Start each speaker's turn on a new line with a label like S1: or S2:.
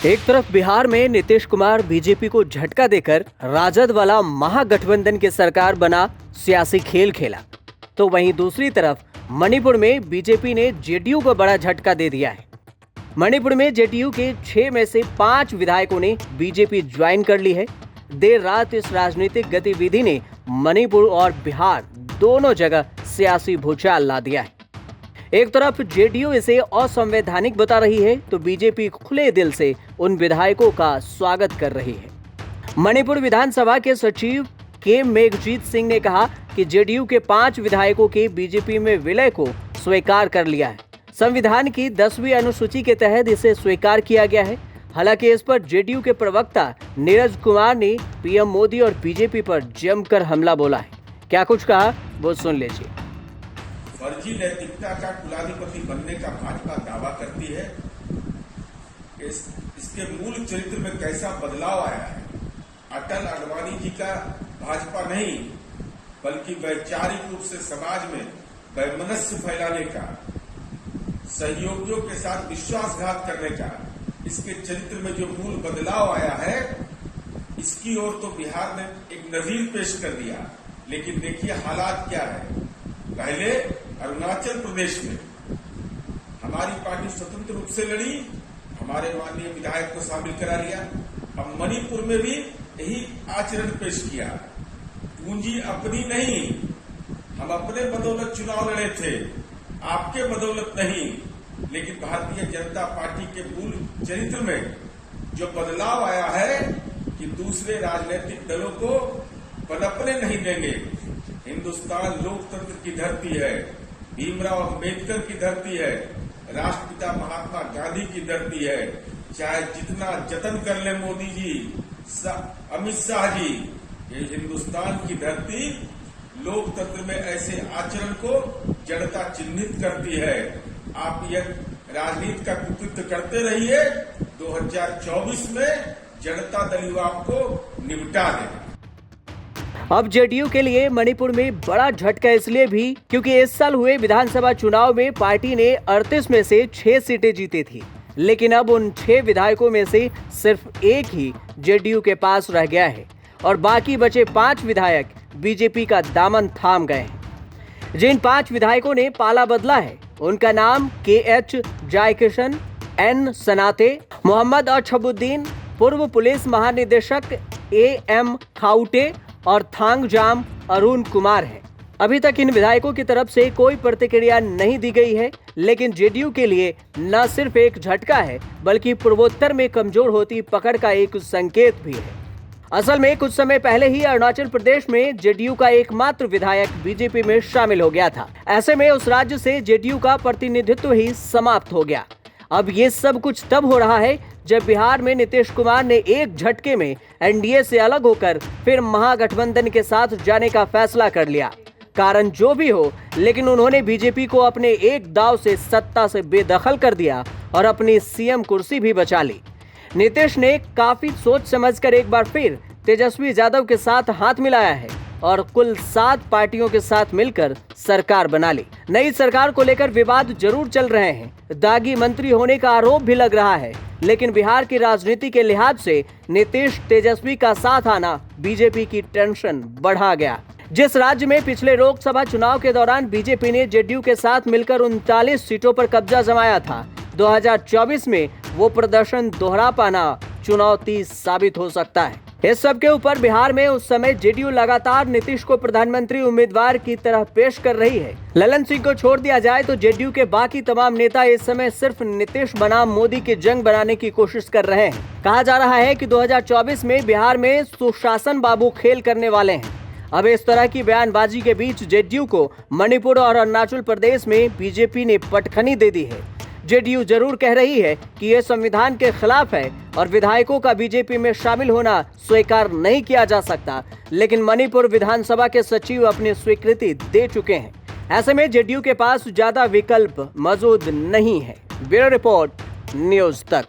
S1: एक तरफ बिहार में नीतीश कुमार बीजेपी को झटका देकर राजद वाला महागठबंधन की सरकार बना सियासी खेल खेला, तो वहीं दूसरी तरफ मणिपुर में बीजेपी ने जेडीयू को बड़ा झटका दे दिया है। मणिपुर में जेडीयू के 6 में से 5 विधायकों ने बीजेपी ज्वाइन कर ली है। देर रात इस राजनीतिक गतिविधि ने मणिपुर और बिहार दोनों जगह सियासी भूचाल ला दिया है। एक तरफ जेडीयू इसे असंवैधानिक बता रही है, तो बीजेपी खुले दिल से उन विधायकों का स्वागत कर रही है। मणिपुर विधानसभा के सचिव के मेघजीत सिंह ने कहा कि जेडीयू के 5 विधायकों के बीजेपी में विलय को स्वीकार कर लिया है। संविधान की 10वीं अनुसूची के तहत इसे स्वीकार किया गया है। हालांकि इस पर जेडीयू के प्रवक्ता नीरज कुमार ने पीएम मोदी और बीजेपी पर जमकर हमला बोला है। क्या कुछ कहा वो सुन लीजिए।
S2: फर्जी नैतिकता का कुलाधिपति बनने का भाजपा दावा करती है। इसके मूल चरित्र में कैसा बदलाव आया है। अटल आडवाणी जी का भाजपा नहीं, बल्कि वैचारिक रूप से समाज में वैमनस्य फैलाने का, सहयोगियों के साथ विश्वासघात करने का, इसके चरित्र में जो मूल बदलाव आया है, इसकी ओर तो बिहार ने एक नजीर पेश कर दिया। लेकिन देखिए हालात क्या है। पहले अरुणाचल प्रदेश में हमारी पार्टी स्वतंत्र रूप से लड़ी, हमारे माननीय विधायक को शामिल करा लिया। अब मणिपुर में भी यही आचरण पेश किया। पूंजी अपनी नहीं, हम अपने बदौलत चुनाव लड़े थे, आपके बदौलत नहीं। लेकिन भारतीय जनता पार्टी के मूल चरित्र में जो बदलाव आया है कि दूसरे राजनीतिक दलों को पनपने नहीं देंगे। हिंदुस्तान लोकतंत्र की धरती है, भीमराव अंबेडकर की धरती है, राष्ट्रपिता महात्मा गांधी की धरती है। चाहे जितना जतन कर ले मोदी जी, अमित शाह जी, ये हिंदुस्तान की धरती लोकतंत्र में ऐसे आचरण को जड़ता चिन्हित करती है। आप यह राजनीति का कुकृत्य करते रहिए, 2024 में जनता दल युवा आपको निपटा देगा।
S1: अब जेडीयू के लिए मणिपुर में बड़ा झटका इसलिए भी क्योंकि इस साल हुए विधानसभा चुनाव में पार्टी ने 38 में से 6 सीटें जीती थी, लेकिन अब उन 6 विधायकों में से सिर्फ एक ही जेडीयू के पास रह गया है और बाकी बचे 5 विधायक बीजेपी का दामन थाम गए हैं। जिन 5 विधायकों ने पाला बदला है उनका नाम KH जयकिशन, N सनाते, मोहम्मद अछबुद्दीन, पूर्व पुलिस महानिदेशक AM खाउटे और थांगजाम अरुण कुमार है। अभी तक इन विधायकों की तरफ से कोई प्रतिक्रिया नहीं दी गई है, लेकिन जेडीयू के लिए न सिर्फ एक झटका है बल्कि पूर्वोत्तर में कमजोर होती पकड़ का एक संकेत भी है। असल में कुछ समय पहले ही अरुणाचल प्रदेश में जेडीयू का एकमात्र विधायक बीजेपी में शामिल हो गया था। ऐसे में उस राज्य से जेडीयू का प्रतिनिधित्व ही समाप्त हो गया। अब ये सब कुछ तब हो रहा है जब बिहार में नीतीश कुमार ने एक झटके में एनडीए से अलग होकर फिर महागठबंधन के साथ जाने का फैसला कर लिया। कारण जो भी हो, लेकिन उन्होंने बीजेपी को अपने एक दांव से सत्ता से बेदखल कर दिया और अपनी सीएम कुर्सी भी बचा ली। नीतीश ने काफी सोच समझकर एक बार फिर तेजस्वी यादव के साथ हाथ मिलाया है और कुल 7 पार्टियों के साथ मिलकर सरकार बना ली। नई सरकार को लेकर विवाद जरूर चल रहे हैं, दागी मंत्री होने का आरोप भी लग रहा है, लेकिन बिहार की राजनीति के लिहाज से नीतीश तेजस्वी का साथ आना बीजेपी की टेंशन बढ़ा गया। जिस राज्य में पिछले लोकसभा चुनाव के दौरान बीजेपी ने जेडीयू के साथ मिलकर 39 सीटों पर कब्जा जमाया था, 2024 में वो प्रदर्शन दोहरा पाना चुनौती साबित हो सकता है। इस सब के ऊपर बिहार में उस समय जेडीयू लगातार नीतीश को प्रधानमंत्री उम्मीदवार की तरह पेश कर रही है। ललन सिंह को छोड़ दिया जाए तो जेडीयू के बाकी तमाम नेता इस समय सिर्फ नीतीश बनाम मोदी की जंग बनाने की कोशिश कर रहे हैं। कहा जा रहा है कि 2024 में बिहार में सुशासन बाबू खेल करने वाले हैं। अब इस तरह की बयानबाजी के बीच जेडीयू को मणिपुर और अरुणाचल प्रदेश में बीजेपी ने पटखनी दे दी है। जेडीयू जरूर कह रही है कि यह संविधान के खिलाफ है और विधायकों का बीजेपी में शामिल होना स्वीकार नहीं किया जा सकता, लेकिन मणिपुर विधानसभा के सचिव अपनी स्वीकृति दे चुके हैं। ऐसे में जेडीयू के पास ज्यादा विकल्प मौजूद नहीं है। ब्यूरो रिपोर्ट, न्यूज़ तक।